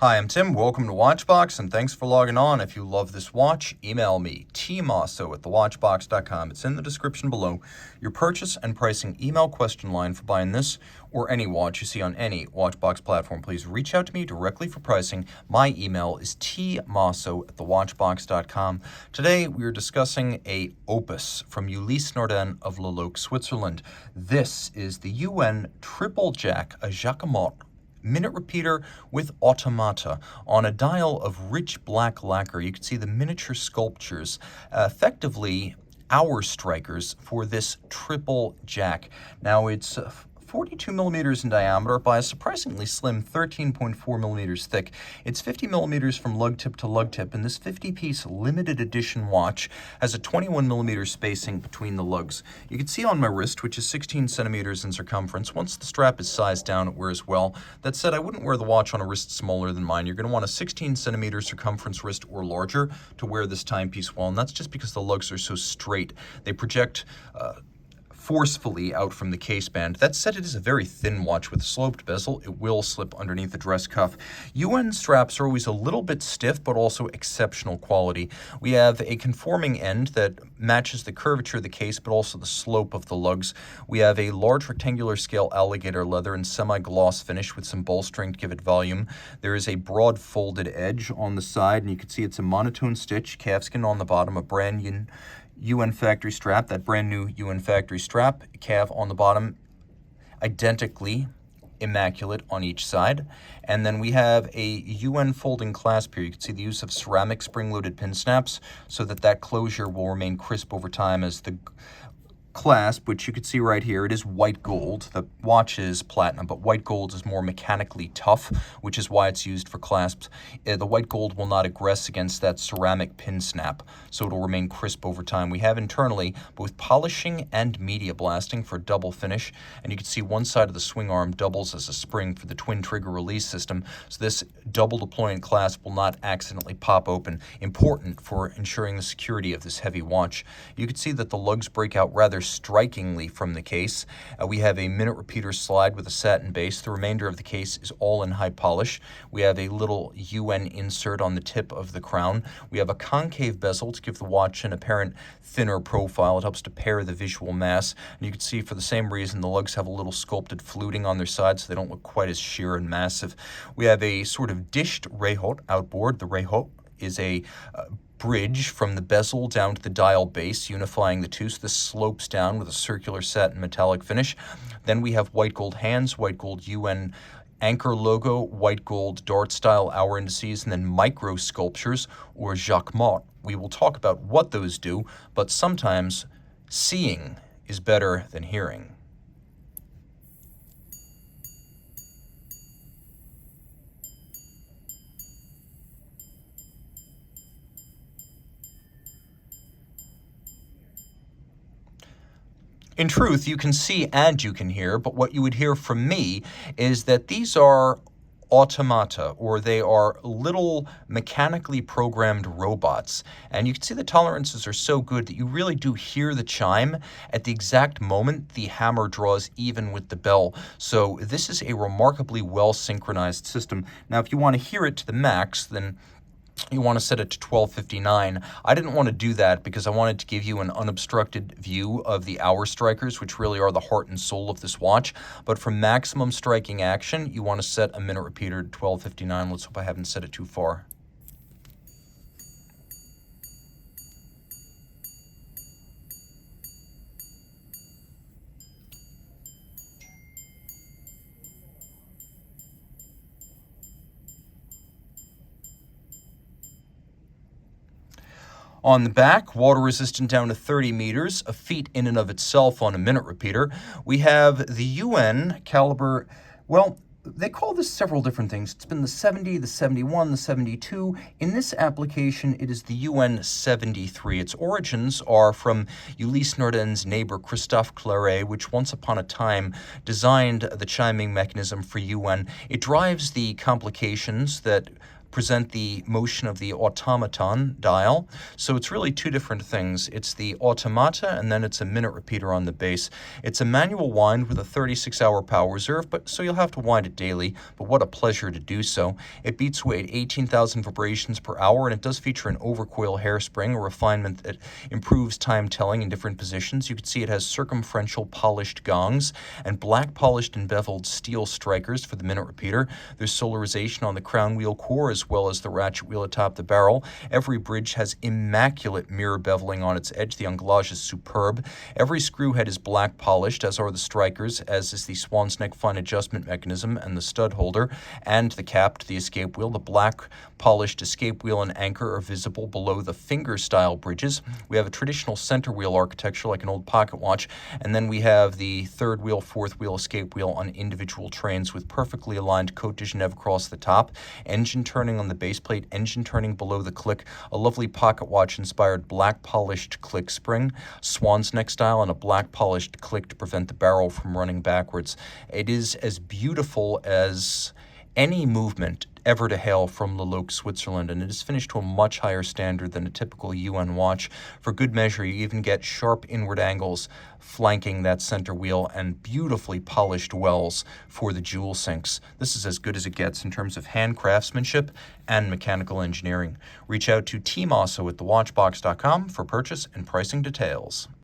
Hi, I'm Tim. Welcome to Watchbox, and thanks for logging on. If you love this watch, email me, Team Mosso at thewatchbox.com. It's in the description below. Your purchase and pricing email question line for buying this or any watch you see on any Watchbox platform. Please reach out to me directly for pricing. My email is tmosso at thewatchbox.com. Today, we are discussing a opus from Ulysse Nardin of Laloc, Switzerland. This is the UN Triple Jack, a Jacquemart minute repeater with automata on a dial of rich black lacquer. You can see the miniature sculptures, effectively hour strikers for this triple jack. Now it's 42 millimeters in diameter by a surprisingly slim 13.4 millimeters thick. It's 50 millimeters from lug tip to lug tip, and this 50-piece limited edition watch has a 21 millimeter spacing between the lugs. You can see on my wrist, which is 16 centimeters in circumference. Once the strap is sized down, it wears well. That said, I wouldn't wear the watch on a wrist smaller than mine. You're going to want a 16 centimeter circumference wrist or larger to wear this timepiece well, and that's just because the lugs are so straight. They project forcefully out from the case band. That said, it is a very thin watch with a sloped bezel. It will slip underneath the dress cuff. UN straps are always a little bit stiff, but also exceptional quality. We have a conforming end that matches the curvature of the case, but also the slope of the lugs. We have a large rectangular scale alligator leather and semi-gloss finish with some bolstering to give it volume. There is a broad folded edge on the side, and you can see it's a monotone stitch, calfskin on the bottom, a brand new UN factory strap, that brand new UN factory strap, calf on the bottom, identically immaculate on each side. And then we have a UN folding clasp here. You can see the use of ceramic spring-loaded pin snaps so that closure will remain crisp over time as the clasp, which you can see right here, it is white gold. The watch is platinum, but white gold is more mechanically tough, which is why it's used for clasps. The white gold will not aggress against that ceramic pin snap, so it'll remain crisp over time. We have internally both polishing and media blasting for double finish, and you can see one side of the swing arm doubles as a spring for the twin trigger release system, so this double deployment clasp will not accidentally pop open, important for ensuring the security of this heavy watch. You can see that the lugs break out rather strikingly from the case. We have a minute repeater slide with a satin base. The remainder of the case is all in high polish. We have a little UN insert on the tip of the crown. We have a concave bezel to give the watch an apparent thinner profile. It helps to pair the visual mass. And you can see for the same reason the lugs have a little sculpted fluting on their sides so they don't look quite as sheer and massive. We have a sort of dished rayhot outboard. The rayhot is a bridge from the bezel down to the dial base, unifying the two, so this slopes down with a circular satin metallic finish. Then we have white gold hands, white gold UN anchor logo, white gold dart style hour indices, and then micro sculptures or Jacquemart. We will talk about what those do, but sometimes seeing is better than hearing. In truth, you can see and you can hear, but what you would hear from me is that these are automata, or they are little mechanically programmed robots. And you can see the tolerances are so good that you really do hear the chime at the exact moment the hammer draws even with the bell. So this is a remarkably well synchronized system. Now, if you want to hear it to the max, then you want to set it to 1259. I didn't want to do that because I wanted to give you an unobstructed view of the hour strikers, which really are the heart and soul of this watch. But for maximum striking action, you want to set a minute repeater to 1259. Let's hope I haven't set it too far. On the back, water resistant down to 30 meters, a feat in and of itself on a minute repeater. We have the UN caliber, well, they call this several different things. It's been the 70, the 71, the 72. In this application, it is the UN 73. Its origins are from Ulysse Nardin's neighbor Christophe Claret, which once upon a time designed the chiming mechanism for UN. It drives the complications that present the motion of the automaton dial. So it's really two different things. It's the Automata, and then it's a minute repeater on the base. It's a manual wind with a 36-hour power reserve, but so you'll have to wind it daily, but what a pleasure to do so. It beats away at 18,000 vibrations per hour, and it does feature an overcoil hairspring, a refinement that improves time telling in different positions. You can see it has circumferential polished gongs and black polished and beveled steel strikers for the minute repeater. There's solarization on the crown wheel core as well as the ratchet wheel atop the barrel. Every bridge has immaculate mirror beveling on its edge. The anglage is superb. Every screw head is black polished, as are the strikers, as is the swan's neck fine adjustment mechanism and the stud holder and the cap to the escape wheel. The black polished escape wheel and anchor are visible below the finger style bridges. We have a traditional center wheel architecture like an old pocket watch, and then we have the third wheel, fourth wheel, escape wheel on individual trains with perfectly aligned Côte de Genève across the top, engine turning on the base plate, engine turning below the click, a lovely pocket watch inspired black polished click spring, swan's neck style, and a black polished click to prevent the barrel from running backwards. It is as beautiful as any movement ever to hail from Le Loc, Switzerland, and it is finished to a much higher standard than a typical UN watch. For good measure, you even get sharp inward angles flanking that center wheel and beautifully polished wells for the jewel sinks. This is as good as it gets in terms of hand craftsmanship and mechanical engineering. Reach out to Team Mosso at thewatchbox.com for purchase and pricing details.